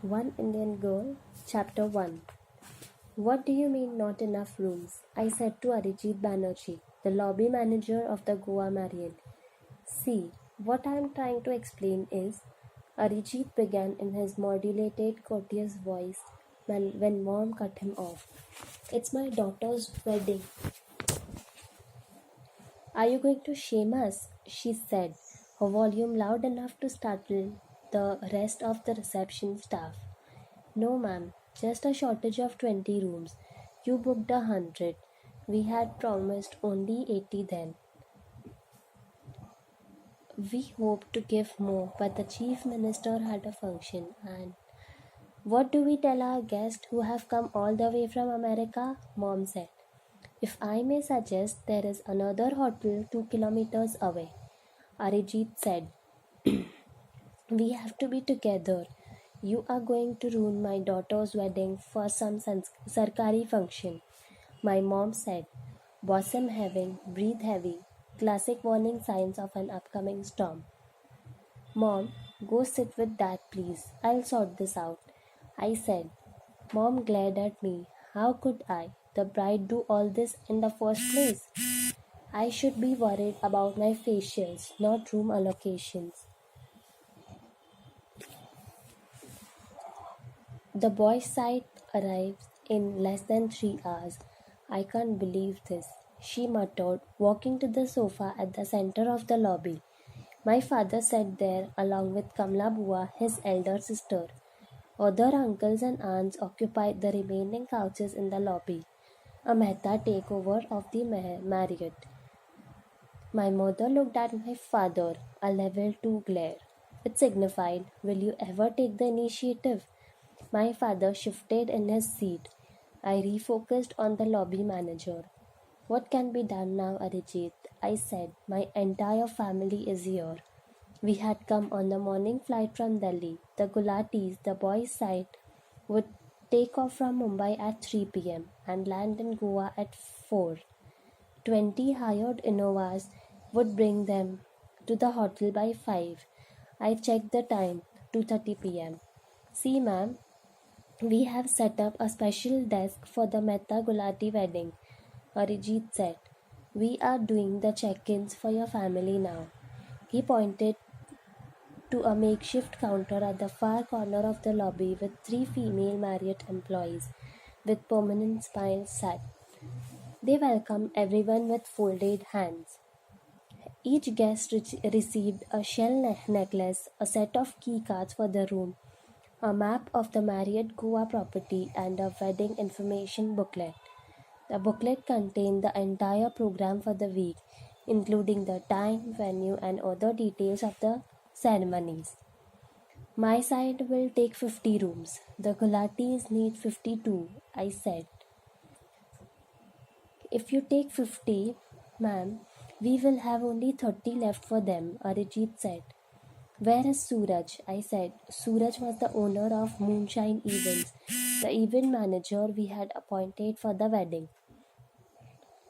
One Indian Girl, Chapter 1. What do you mean not enough rooms? I said to Arijit Banerjee, the lobby manager of the Goa Marriott. See, what I am trying to explain is, Arijit began in his modulated, courteous voice when mom cut him off. It's my daughter's wedding. Are you going to shame us? She said, her volume loud enough to startle the rest of the reception staff. No, ma'am, just a shortage of 20 rooms. You booked 100. We had promised only 80 then. We hoped to give more, but the chief minister had a function. And what do we tell our guests who have come all the way from America? Mom said. If I may suggest, there is another hotel 2 kilometers away. Arijit said. We have to be together. You are going to ruin my daughter's wedding for some sarkari function. My mom said, bosom heaving, breathe heavy, classic warning signs of an upcoming storm. Mom, go sit with Dad, please. I'll sort this out. I said. Mom glared at me. How could I, the bride, do all this in the first place? I should be worried about my facials, not room allocations. The boys' side arrives in less than 3 hours. I can't believe this, she muttered, walking to the sofa at the center of the lobby. My father sat there along with Kamla Bua, his elder sister. Other uncles and aunts occupied the remaining couches in the lobby. A Mehta takeover of the Marriott. My mother looked at my father, a level 2 glare. It signified, will you ever take the initiative? My father shifted in his seat. I refocused on the lobby manager. What can be done now, Arijit? I said. My entire family is here. We had come on the morning flight from Delhi. The Gulatis, the boys' side, would take off from Mumbai at 3 p.m. and land in Goa at 4. 20 hired Innovas would bring them to the hotel by 5. I checked the time, 2:30 p.m. See, ma'am, we have set up a special desk for the Mehta Gulati wedding, Arijit said. We are doing the check-ins for your family now. He pointed to a makeshift counter at the far corner of the lobby with 3 female Marriott employees with permanent smiles sat. They welcomed everyone with folded hands. Each guest received a shell necklace, a set of key cards for the room, a map of the Marriott Goa property, and a wedding information booklet. The booklet contained the entire program for the week, including the time, venue, and other details of the ceremonies. My side will take 50 rooms. The Gulatis need 52, I said. If you take 50, ma'am, we will have only 30 left for them, Arijit said. Where is Suraj? I said. Suraj was the owner of Moonshine Events, the event manager we had appointed for the wedding.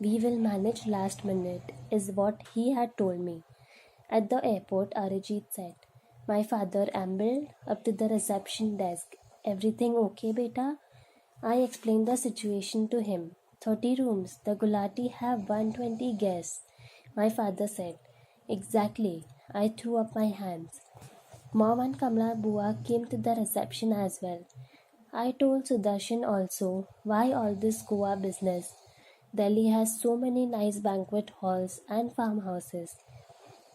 We will manage last minute, is what he had told me. At the airport, Arijit said. My father ambled up to the reception desk. Everything okay, beta? I explained the situation to him. 30 rooms. The Gulati have 120 guests. My father said. Exactly. I threw up my hands. Mom and Kamla Bua came to the reception as well. I told Sudarshan also, why all this Goa business? Delhi has so many nice banquet halls and farmhouses.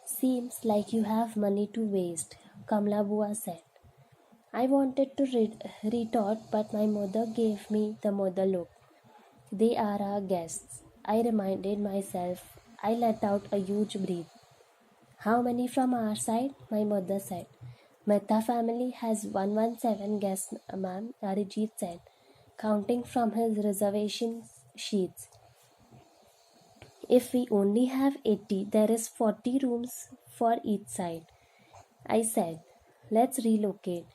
Seems like you have money to waste, Kamla Bua said. I wanted to retort, but my mother gave me the mother look. They are our guests. I reminded myself. I let out a huge breath. How many from our side? My mother said. Mehta family has 117 guests, ma'am, Arijit said, counting from his reservation sheets. If we only have 80, there is 40 rooms for each side. I said, let's relocate.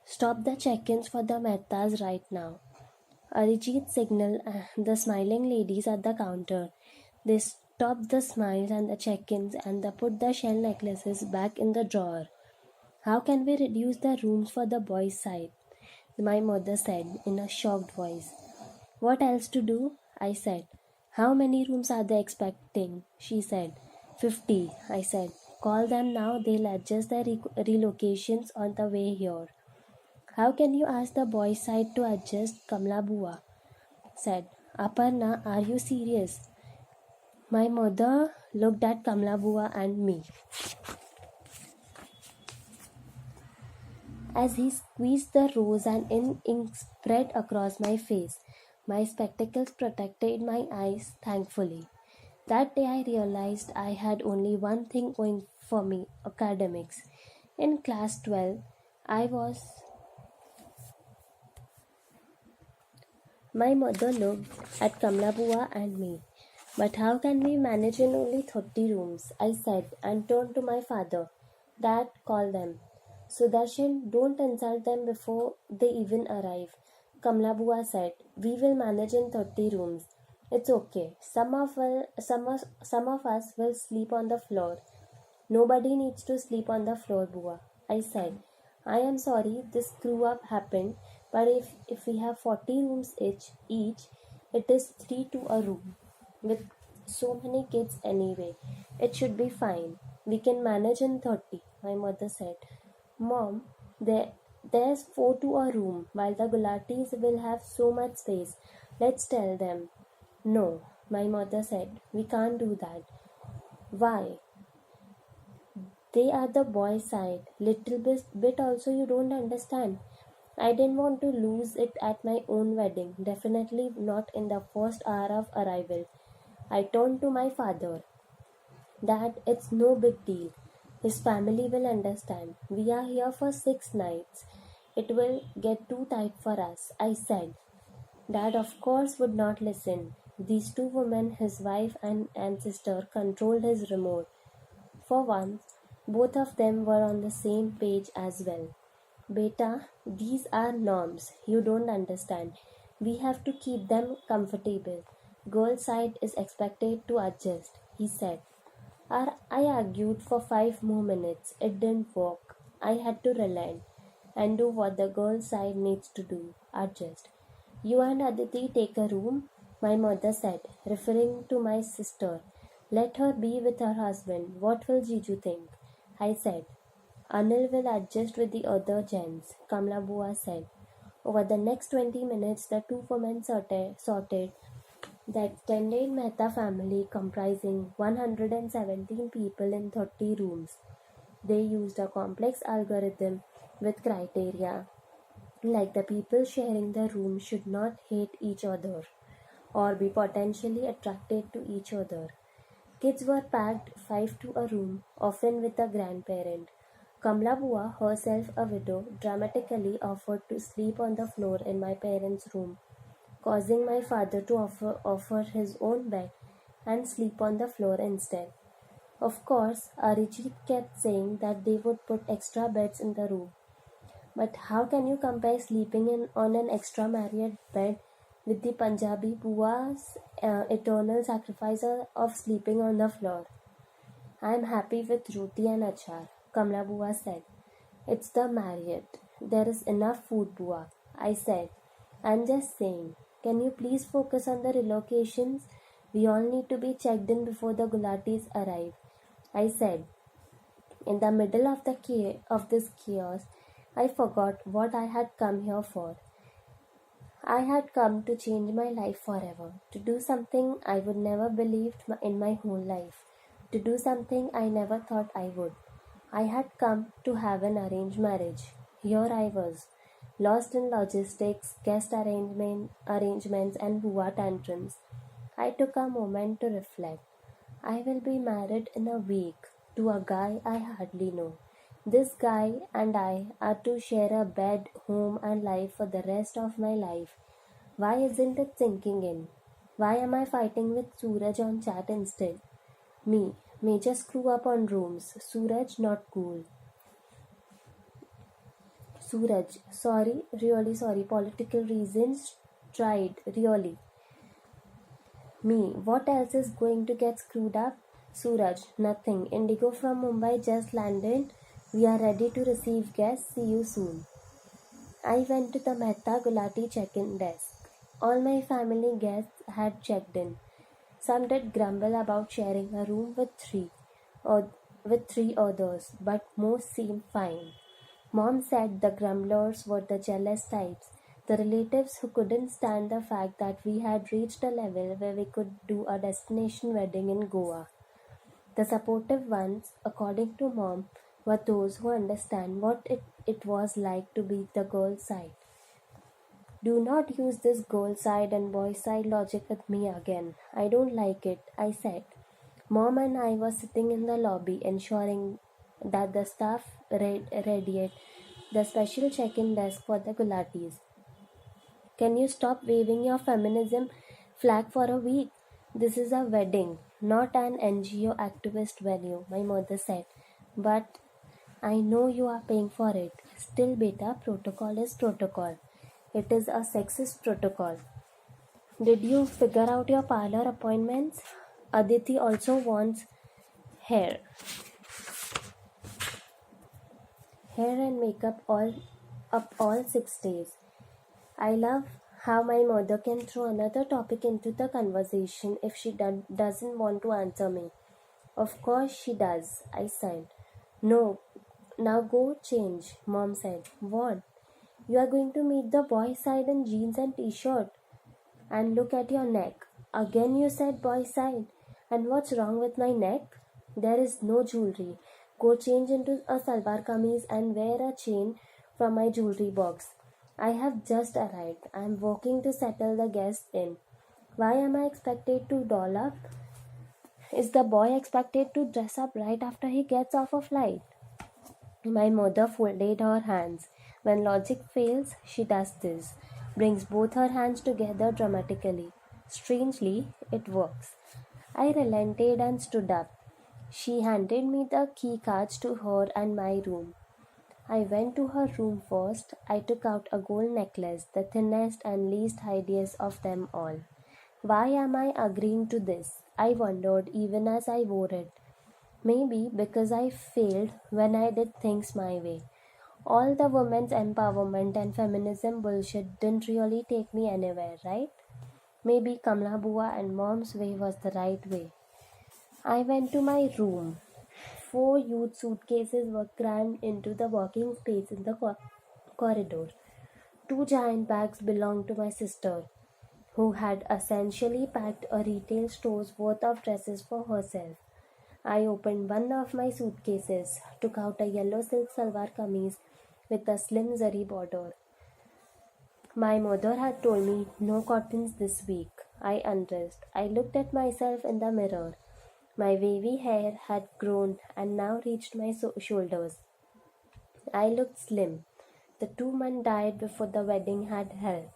Stop the check-ins for the Mehtas right now. Arijit signaled the smiling ladies at the counter. They stopped the smiles and the check-ins and they put the shell necklaces back in the drawer. How can we reduce the rooms for the boys' side? my mother said in a shocked voice. What else to do? I said. How many rooms are they expecting? She said. 50, I said. Call them now, they'll adjust their relocations on the way here. How can you ask the boys' side to adjust? Kamla Bua said. Aparna, are you serious? My mother looked at Kamla Bua and me as he squeezed the rose and ink spread across my face. My spectacles protected my eyes, thankfully. That day I realized I had only one thing going for me, academics. In class 12, I was. My mother looked at Kamla Bua and me. But how can we manage in only 30 rooms? I said and turned to my father. Dad, call them. Sudarshan, don't insult them before they even arrive. Kamla Bua said, we will manage in 30 rooms. It's okay. Some of us will sleep on the floor. Nobody needs to sleep on the floor, Bua. I said, I am sorry this screw up happened, but if we have 40 rooms each, it is 3 to a room. With so many kids anyway, it should be fine. We can manage in 30, my mother said. Mom, there's 4 to a room, while the Gulatis will have so much space. Let's tell them. No, my mother said, we can't do that. Why? They are the boys' side. Little bit also you don't understand. I didn't want to lose it at my own wedding. Definitely not in the first hour of arrival. I turned to my father. Dad, it's no big deal. His family will understand. We are here for 6 nights. It will get too tight for us, I said. Dad, of course, would not listen. These two women, his wife and sister, controlled his remote. For once, both of them were on the same page as well. Beta, these are norms. You don't understand. We have to keep them comfortable. Girl's side is expected to adjust, he said. I argued for 5 more minutes. It didn't work. I had to relent and do what the girl's side needs to do, adjust. You and Aditi take a room, my mother said, referring to my sister. Let her be with her husband. What will Jiju think? I said. Anil will adjust with the other gents, Kamla Bua said. Over the next 20 minutes, the two women sorted the extended Mehta family comprising 117 people in 30 rooms. They used a complex algorithm with criteria like the people sharing the room should not hate each other or be potentially attracted to each other. Kids were packed 5 to a room, often with a grandparent. Kamla Bua, herself a widow, dramatically offered to sleep on the floor in my parents' room, causing my father to offer his own bed and sleep on the floor instead. Of course, Arijit kept saying that they would put extra beds in the room. But how can you compare sleeping on an extra Marriott bed with the Punjabi Bua's eternal sacrifice of sleeping on the floor? I am happy with roti and achar, Kamla Bua said. It's the Marriott. There is enough food, Bua. I said. I'm just saying. Can you please focus on the relocations? We all need to be checked in before the Gulatis arrive. I said. In the middle of this chaos, I forgot what I had come here for. I had come to change my life forever, to do something I would never believed in my whole life, to do something I never thought I would. I had come to have an arranged marriage. Here I was, lost in logistics, guest arrangements and Bua tantrums. I took a moment to reflect. I will be married in a week to a guy I hardly know. This guy and I are to share a bed, home, and life for the rest of my life. Why isn't it sinking in? Why am I fighting with Suraj on chat instead? Me, major screw up on rooms. Suraj, not cool. Suraj, sorry, really sorry. Political reasons, tried, really. Me, what else is going to get screwed up? Suraj, nothing. Indigo from Mumbai just landed. We are ready to receive guests. See you soon. I went to the Mehta Gulati check-in desk. All my family guests had checked in. Some did grumble about sharing a room or with three others, but most seemed fine. Mom said the grumblers were the jealous types, the relatives who couldn't stand the fact that we had reached a level where we could do a destination wedding in Goa. The supportive ones, according to Mom, were those who understand what it was like to be the girl side. Do not use this girl side and boy side logic with me again. I don't like it, I said. Mom and I were sitting in the lobby ensuring that the staff radiate the special check-in desk for the Gulatis. Can you stop waving your feminism flag for a week? This is a wedding, not an NGO activist venue, my mother said. But I know you are paying for it. Still, beta, protocol is protocol. It is a sexist protocol. Did you figure out your parlor appointments? Aditi also wants hair. Hair and makeup all 6 days. I love how my mother can throw another topic into the conversation if she doesn't want to answer me. Of course she does, I said. No, now go change, Mom said. What? You are going to meet the boy side in jeans and t-shirt. And look at your neck. Again you said boy side. And what's wrong with my neck? There is no jewelry. Go change into a salwar kameez and wear a chain from my jewelry box. I have just arrived. I am working to settle the guests in. Why am I expected to doll up? Is the boy expected to dress up right after he gets off a flight? My mother folded her hands. When logic fails, she does this. Brings both her hands together dramatically. Strangely, it works. I relented and stood up. She handed me the key cards to her and my room. I went to her room first. I took out a gold necklace, the thinnest and least hideous of them all. Why am I agreeing to this? I wondered even as I wore it. Maybe because I failed when I did things my way. All the women's empowerment and feminism bullshit didn't really take me anywhere, right? Maybe Kamla Bua and Mom's way was the right way. I went to my room. 4 huge suitcases were crammed into the walking space in the corridor. 2 giant bags belonged to my sister, who had essentially packed a retail store's worth of dresses for herself. I opened one of my suitcases, took out a yellow silk salwar kameez with a slim zari border. My mother had told me no cottons this week. I undressed. I looked at myself in the mirror. My wavy hair had grown and now reached my shoulders. I looked slim. The 2 men died before the wedding had held.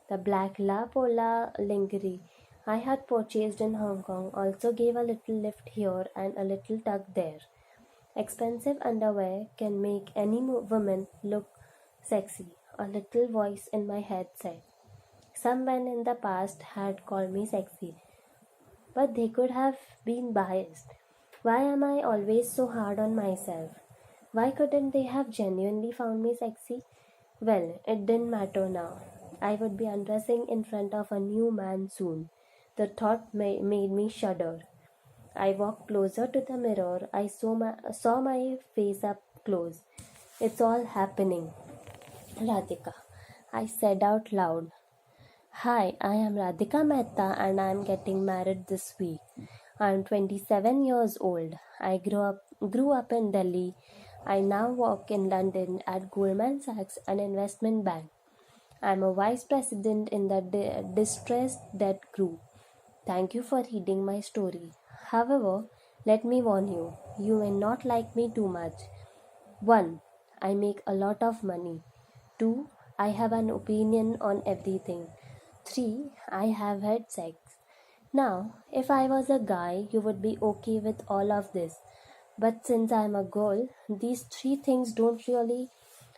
The black La Pola lingerie I had purchased in Hong Kong also gave a little lift here and a little tug there. Expensive underwear can make any woman look sexy, a little voice in my head said. Some men in the past had called me sexy, but they could have been biased. Why am I always so hard on myself? Why couldn't they have genuinely found me sexy? Well, it didn't matter now. I would be undressing in front of a new man soon. The thought made me shudder. I walked closer to the mirror. I saw my face up close. It's all happening. Radhika, I said out loud. Hi, I am Radhika Mehta and I am getting married this week. I am 27 years old. I grew up in Delhi. I now work in London at Goldman Sachs, an investment bank. I am a vice president in the distressed debt group. Thank you for reading my story. However, let me warn you, you may not like me too much. 1. I make a lot of money. 2. I have an opinion on everything. 3. I have had sex. Now, if I was a guy, you would be okay with all of this. But since I am a girl, these 3 things don't really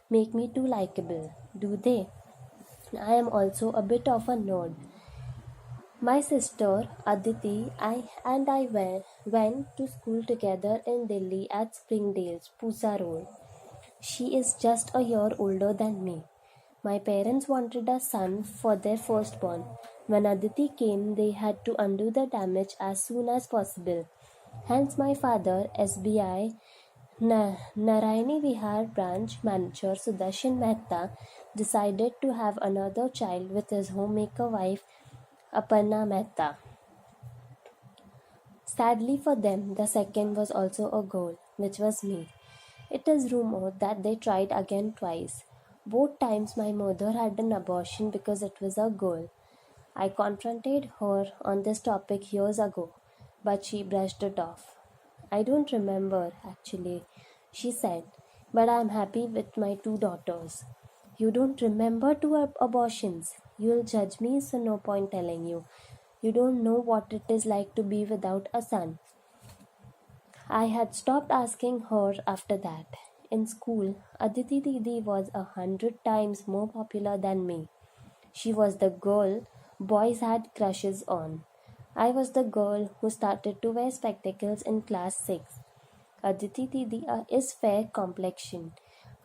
make me too likable, do they? I am also a bit of a nerd. My sister Aditi and I went to school together in Delhi at Springdale's Pusa Road. She is just a year older than me. My parents wanted a son for their firstborn. When Aditi came, they had to undo the damage as soon as possible. Hence, my father, SBI Narayani Vihar branch manager Sudarshan Mehta, decided to have another child with his homemaker wife Aparna Mehta. Sadly for them, the second was also a girl, which was me. It is rumored that they tried again twice. Both times my mother had an abortion because it was a girl. I confronted her on this topic years ago, but she brushed it off. I don't remember, actually, she said, but I am happy with my two daughters. You don't remember two abortions. You'll judge me, so no point telling you. You don't know what it is like to be without a son. I had stopped asking her after that. In school, Aditi Didi was 100 times more popular than me. She was the girl boys had crushes on. I was the girl who started to wear spectacles in class 6. Aditi Didi is fair complexion.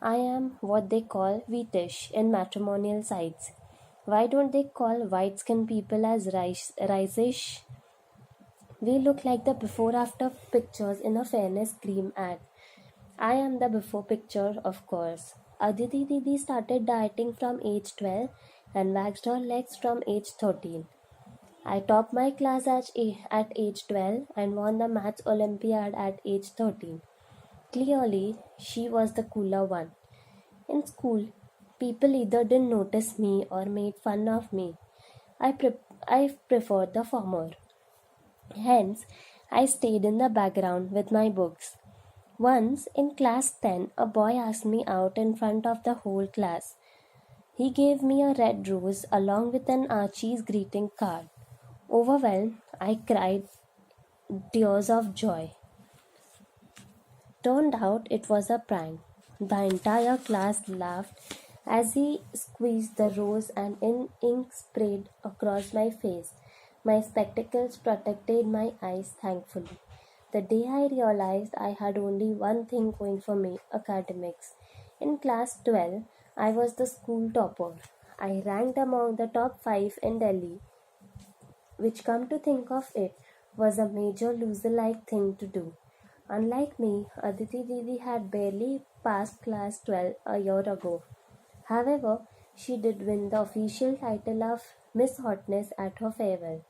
I am what they call wheatish in matrimonial sites. Why don't they call white skinned people as rice-ish? We look like the before after pictures in a fairness cream ad. I am the before picture, of course. Aditi Didi started dieting from age 12 and waxed her legs from age 13. I topped my class at age 12 and won the Maths Olympiad at age 13. Clearly, she was the cooler one. In school, people either didn't notice me or made fun of me. I preferred the former. Hence, I stayed in the background with my books. Once, in class 10, a boy asked me out in front of the whole class. He gave me a red rose along with an Archie's greeting card. Overwhelmed, I cried tears of joy. Turned out it was a prank. The entire class laughed as he squeezed the rose and ink sprayed across my face. My spectacles protected my eyes, thankfully. The day I realized I had only one thing going for me, academics. In class 12, I was the school topper. I ranked among the top 5 in Delhi, which, come to think of it, was a major loser-like thing to do. Unlike me, Aditi Didi had barely passed class 12 a year ago. However, she did win the official title of Miss Hotness at her farewell.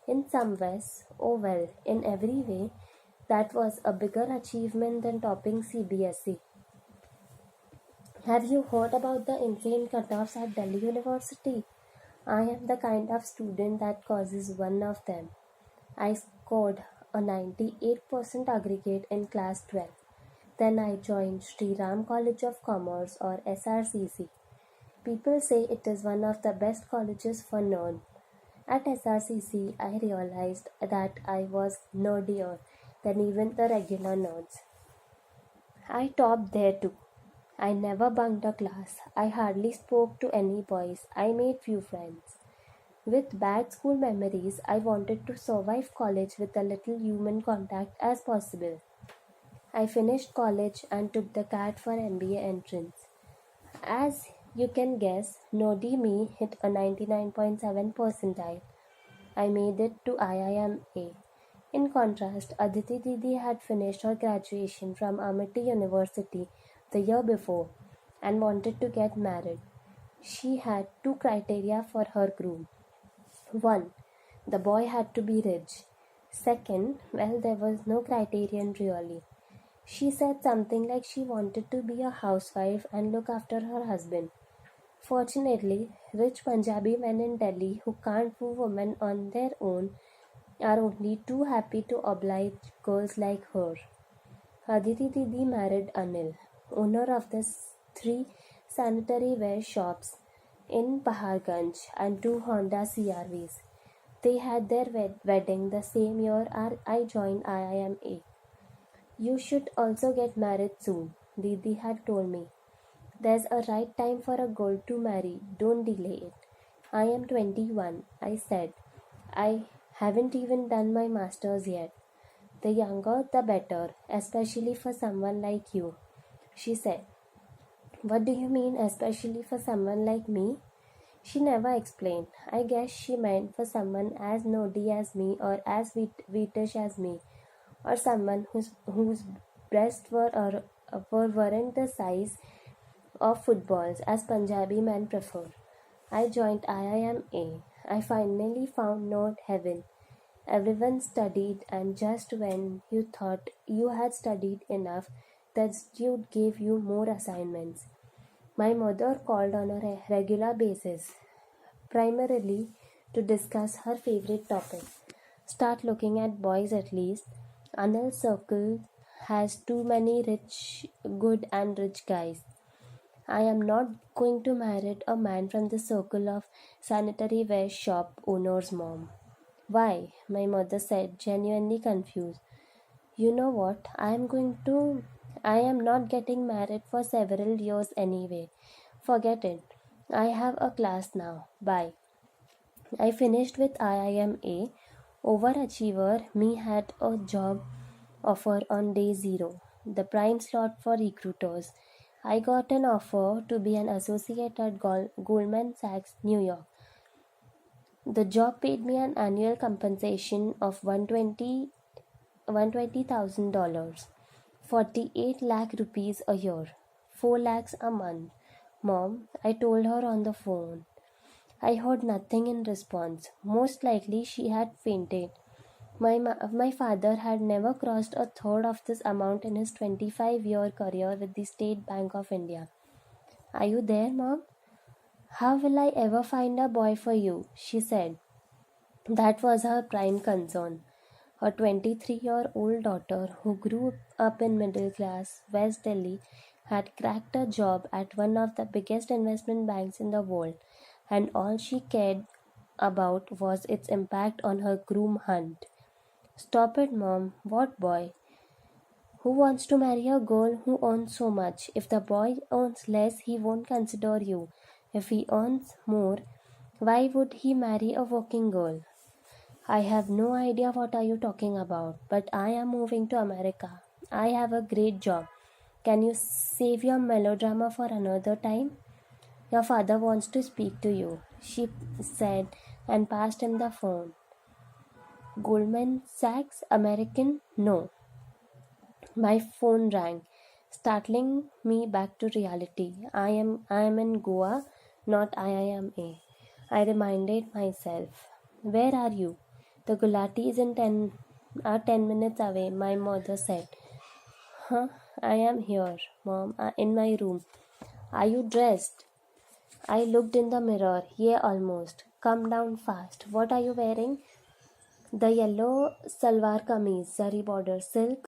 In some ways, oh well, in every way, that was a bigger achievement than topping CBSE. Have you heard about the insane cutoffs at Delhi University? I am the kind of student that causes one of them. I scored a 98% aggregate in class 12. Then I joined Sri Ram College of Commerce or SRCC. People say it is one of the best colleges for nerds. At SRCC, I realized that I was nerdier than even the regular nerds. I topped there too. I never bunked a class. I hardly spoke to any boys. I made few friends. With bad school memories, I wanted to survive college with a little human contact as possible. I finished college and took the CAT for MBA entrance. As you can guess, Nodi me hit a 99.7 percentile. I made it to IIMA. In contrast, Aditi Didi had finished her graduation from Amity University the year before and wanted to get married. She had two criteria for her groom. One, the boy had to be rich. Second, well, there was no criterion really. She said something like she wanted to be a housewife and look after her husband. Fortunately, rich Punjabi men in Delhi who can't woo women on their own are only too happy to oblige girls like her. Aditi Didi married Anil, owner of the 3 sanitary ware shops in Paharganj and 2 Honda CRVs. They had their wedding the same year I joined IIMA. You should also get married soon, Didi had told me. There's a right time for a girl to marry, don't delay it. I am 21, I said. I haven't even done my master's yet. The younger, the better, especially for someone like you, she said. What do you mean, especially for someone like me? She never explained. I guess she meant for someone as nerdy as me or as wheatish as me, or someone whose breasts weren't the size of footballs as Punjabi men prefer. I joined IIMA. I finally found nerd heaven. Everyone studied, and just when you thought you had studied enough, the institute gave you more assignments. My mother called on a regular basis, primarily to discuss her favorite topic. Start looking at boys at least. Anil's circle has too many good and rich guys. I am not going to marry a man from the circle of sanitary ware shop owner's mom. Why? My mother said, genuinely confused. You know what? I am not getting married for several years anyway. Forget it. I have a class now. Bye. I finished with IIMA. Overachiever, me had a job offer on day zero, the prime slot for recruiters. I got an offer to be an associate at Goldman Sachs, New York. The job paid me an annual compensation of $120,000, 48 lakh rupees a year, 4 lakhs a month. Mom, I told her on the phone. I heard nothing in response. Most likely she had fainted. My father had never crossed a third of this amount in his 25-year career with the State Bank of India. Are you there, Mom? How will I ever find a boy for you? She said. That was her prime concern. Her 23-year-old daughter, who grew up in middle class West Delhi, had cracked a job at one of the biggest investment banks in the world, and all she cared about was its impact on her groom hunt. Stop it, Mom. What boy? Who wants to marry a girl who earns so much? If the boy earns less, he won't consider you. If he earns more, why would he marry a working girl? I have no idea what are you talking about, but I am moving to America. I have a great job. Can you save your melodrama for another time? Your father wants to speak to you, she said and passed him the phone. Goldman Sachs, American? No. My phone rang, startling me back to reality. I am in Goa, not IIMA. I reminded myself. Where are you? The Gulati is in 10 minutes away, my mother said. Huh? I am here, Mom, in my room. Are you dressed? I looked in the mirror. Yeah, almost. Come down fast. What are you wearing? The yellow salwar kameez, zari border silk,